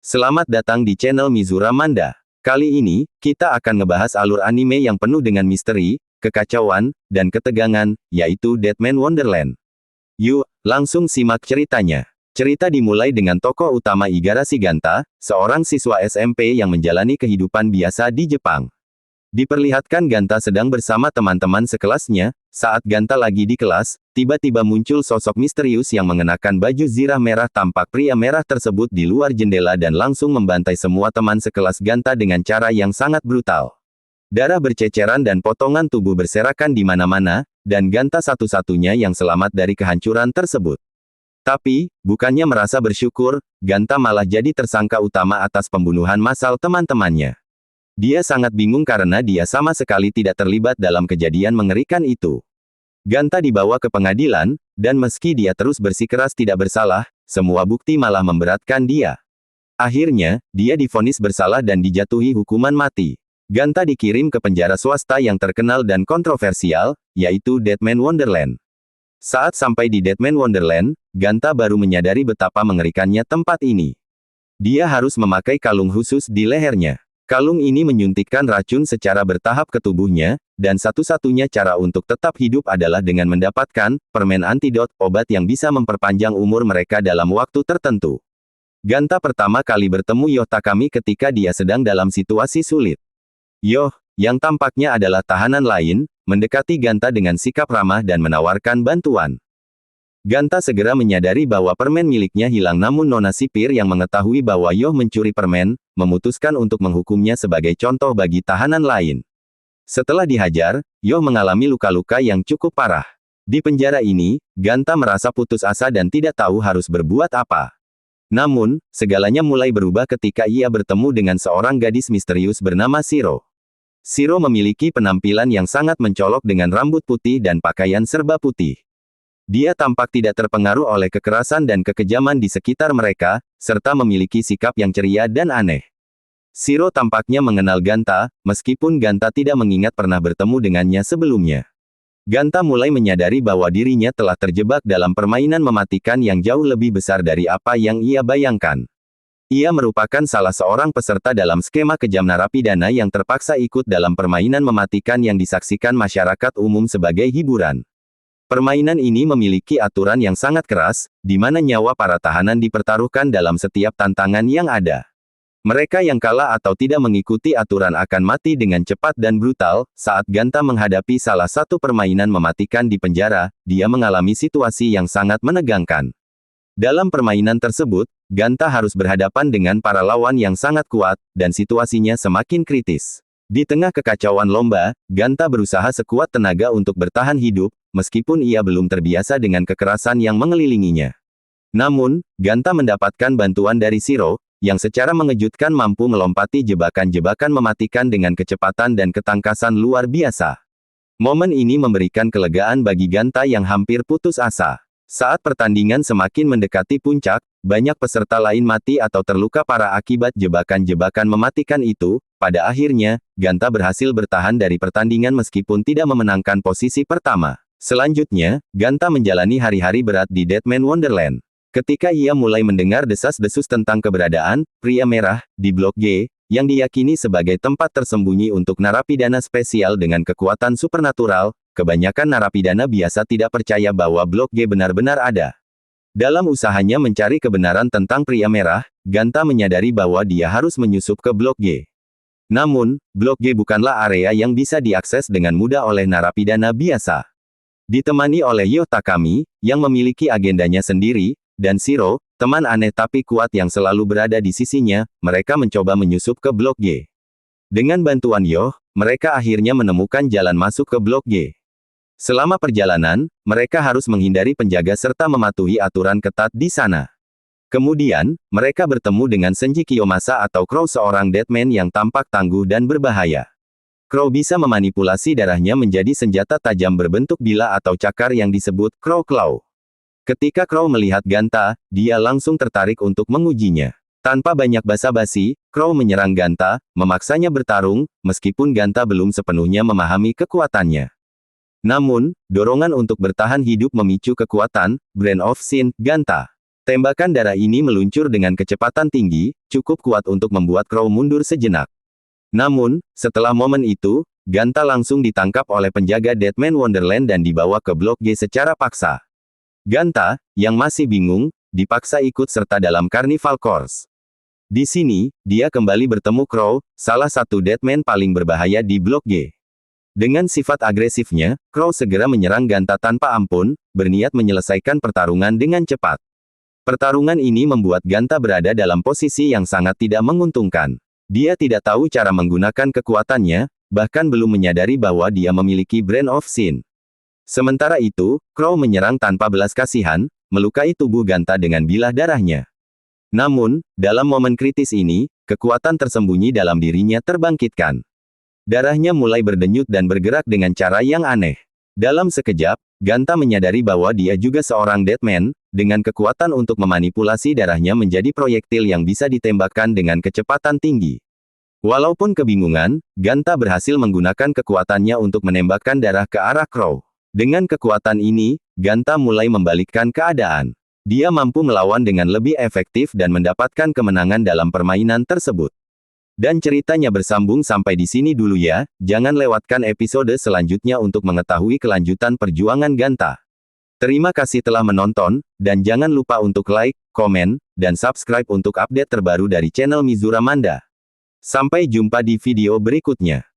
Selamat datang di channel Mizura Manda. Kali ini, kita akan ngebahas alur anime yang penuh dengan misteri, kekacauan, dan ketegangan, yaitu Deadman Wonderland. Yuk, langsung simak ceritanya. Cerita dimulai dengan tokoh utama Igarashi Ganta, seorang siswa SMP yang menjalani kehidupan biasa di Jepang. Diperlihatkan Ganta sedang bersama teman-teman sekelasnya. Saat Ganta lagi di kelas, tiba-tiba muncul sosok misterius yang mengenakan baju zirah merah. Tampak pria merah tersebut di luar jendela dan langsung membantai semua teman sekelas Ganta dengan cara yang sangat brutal. Darah berceceran dan potongan tubuh berserakan di mana-mana, dan Ganta satu-satunya yang selamat dari kehancuran tersebut. Tapi, bukannya merasa bersyukur, Ganta malah jadi tersangka utama atas pembunuhan massal teman-temannya. Dia sangat bingung karena dia sama sekali tidak terlibat dalam kejadian mengerikan itu. Ganta dibawa ke pengadilan, dan meski dia terus bersikeras tidak bersalah, semua bukti malah memberatkan dia. Akhirnya, dia divonis bersalah dan dijatuhi hukuman mati. Ganta dikirim ke penjara swasta yang terkenal dan kontroversial, yaitu Deadman Wonderland. Saat sampai di Deadman Wonderland, Ganta baru menyadari betapa mengerikannya tempat ini. Dia harus memakai kalung khusus di lehernya. Kalung ini menyuntikkan racun secara bertahap ke tubuhnya, dan satu-satunya cara untuk tetap hidup adalah dengan mendapatkan permen antidot, obat yang bisa memperpanjang umur mereka dalam waktu tertentu. Ganta pertama kali bertemu Yoh Takami ketika dia sedang dalam situasi sulit. Yoh, yang tampaknya adalah tahanan lain, mendekati Ganta dengan sikap ramah dan menawarkan bantuan. Ganta segera menyadari bahwa permen miliknya hilang, namun nona sipir yang mengetahui bahwa Yoh mencuri permen, memutuskan untuk menghukumnya sebagai contoh bagi tahanan lain. Setelah dihajar, Yoh mengalami luka-luka yang cukup parah. Di penjara ini, Ganta merasa putus asa dan tidak tahu harus berbuat apa. Namun, segalanya mulai berubah ketika ia bertemu dengan seorang gadis misterius bernama Shiro. Shiro memiliki penampilan yang sangat mencolok dengan rambut putih dan pakaian serba putih. Dia tampak tidak terpengaruh oleh kekerasan dan kekejaman di sekitar mereka, serta memiliki sikap yang ceria dan aneh. Shiro tampaknya mengenal Ganta, meskipun Ganta tidak mengingat pernah bertemu dengannya sebelumnya. Ganta mulai menyadari bahwa dirinya telah terjebak dalam permainan mematikan yang jauh lebih besar dari apa yang ia bayangkan. Ia merupakan salah seorang peserta dalam skema kejam narapidana yang terpaksa ikut dalam permainan mematikan yang disaksikan masyarakat umum sebagai hiburan. Permainan ini memiliki aturan yang sangat keras, di mana nyawa para tahanan dipertaruhkan dalam setiap tantangan yang ada. Mereka yang kalah atau tidak mengikuti aturan akan mati dengan cepat dan brutal. Saat Ganta menghadapi salah satu permainan mematikan di penjara, dia mengalami situasi yang sangat menegangkan. Dalam permainan tersebut, Ganta harus berhadapan dengan para lawan yang sangat kuat, dan situasinya semakin kritis. Di tengah kekacauan lomba, Ganta berusaha sekuat tenaga untuk bertahan hidup, meskipun ia belum terbiasa dengan kekerasan yang mengelilinginya. Namun, Ganta mendapatkan bantuan dari Shiro, yang secara mengejutkan mampu melompati jebakan-jebakan mematikan dengan kecepatan dan ketangkasan luar biasa. Momen ini memberikan kelegaan bagi Ganta yang hampir putus asa. Saat pertandingan semakin mendekati puncak, banyak peserta lain mati atau terluka parah akibat jebakan-jebakan mematikan itu. Pada akhirnya, Ganta berhasil bertahan dari pertandingan meskipun tidak memenangkan posisi pertama. Selanjutnya, Ganta menjalani hari-hari berat di Deadman Wonderland. Ketika ia mulai mendengar desas-desus tentang keberadaan pria merah di Blok G, yang diyakini sebagai tempat tersembunyi untuk narapidana spesial dengan kekuatan supernatural, kebanyakan narapidana biasa tidak percaya bahwa Blok G benar-benar ada. Dalam usahanya mencari kebenaran tentang pria merah, Ganta menyadari bahwa dia harus menyusup ke Blok G. Namun, Blok G bukanlah area yang bisa diakses dengan mudah oleh narapidana biasa. Ditemani oleh Yoh Takami, yang memiliki agendanya sendiri, dan Shiro, teman aneh tapi kuat yang selalu berada di sisinya, mereka mencoba menyusup ke Blok G. Dengan bantuan Yoh, mereka akhirnya menemukan jalan masuk ke Blok G. Selama perjalanan, mereka harus menghindari penjaga serta mematuhi aturan ketat di sana. Kemudian, mereka bertemu dengan Senji Kiyomasa atau Crow, seorang Deadman yang tampak tangguh dan berbahaya. Crow bisa memanipulasi darahnya menjadi senjata tajam berbentuk bila atau cakar yang disebut Crow Claw. Ketika Crow melihat Ganta, dia langsung tertarik untuk mengujinya. Tanpa banyak basa-basi, Crow menyerang Ganta, memaksanya bertarung, meskipun Ganta belum sepenuhnya memahami kekuatannya. Namun, dorongan untuk bertahan hidup memicu kekuatan Brand of Sin Ganta. Tembakan darah ini meluncur dengan kecepatan tinggi, cukup kuat untuk membuat Crow mundur sejenak. Namun, setelah momen itu, Ganta langsung ditangkap oleh penjaga Deadman Wonderland dan dibawa ke Blok G secara paksa. Ganta, yang masih bingung, dipaksa ikut serta dalam Carnival Course. Di sini, dia kembali bertemu Crow, salah satu Deadman paling berbahaya di Blok G. Dengan sifat agresifnya, Crow segera menyerang Ganta tanpa ampun, berniat menyelesaikan pertarungan dengan cepat. Pertarungan ini membuat Ganta berada dalam posisi yang sangat tidak menguntungkan. Dia tidak tahu cara menggunakan kekuatannya, bahkan belum menyadari bahwa dia memiliki Brand of Sin. Sementara itu, Crow menyerang tanpa belas kasihan, melukai tubuh Ganta dengan bilah darahnya. Namun, dalam momen kritis ini, kekuatan tersembunyi dalam dirinya terbangkitkan. Darahnya mulai berdenyut dan bergerak dengan cara yang aneh. Dalam sekejap, Ganta menyadari bahwa dia juga seorang Deadman, dengan kekuatan untuk memanipulasi darahnya menjadi proyektil yang bisa ditembakkan dengan kecepatan tinggi. Walaupun kebingungan, Ganta berhasil menggunakan kekuatannya untuk menembakkan darah ke arah Crow. Dengan kekuatan ini, Ganta mulai membalikkan keadaan. Dia mampu melawan dengan lebih efektif dan mendapatkan kemenangan dalam permainan tersebut. Dan ceritanya bersambung sampai di sini dulu ya, jangan lewatkan episode selanjutnya untuk mengetahui kelanjutan perjuangan Ganta. Terima kasih telah menonton, dan jangan lupa untuk like, komen, dan subscribe untuk update terbaru dari channel Mizura Manda. Sampai jumpa di video berikutnya.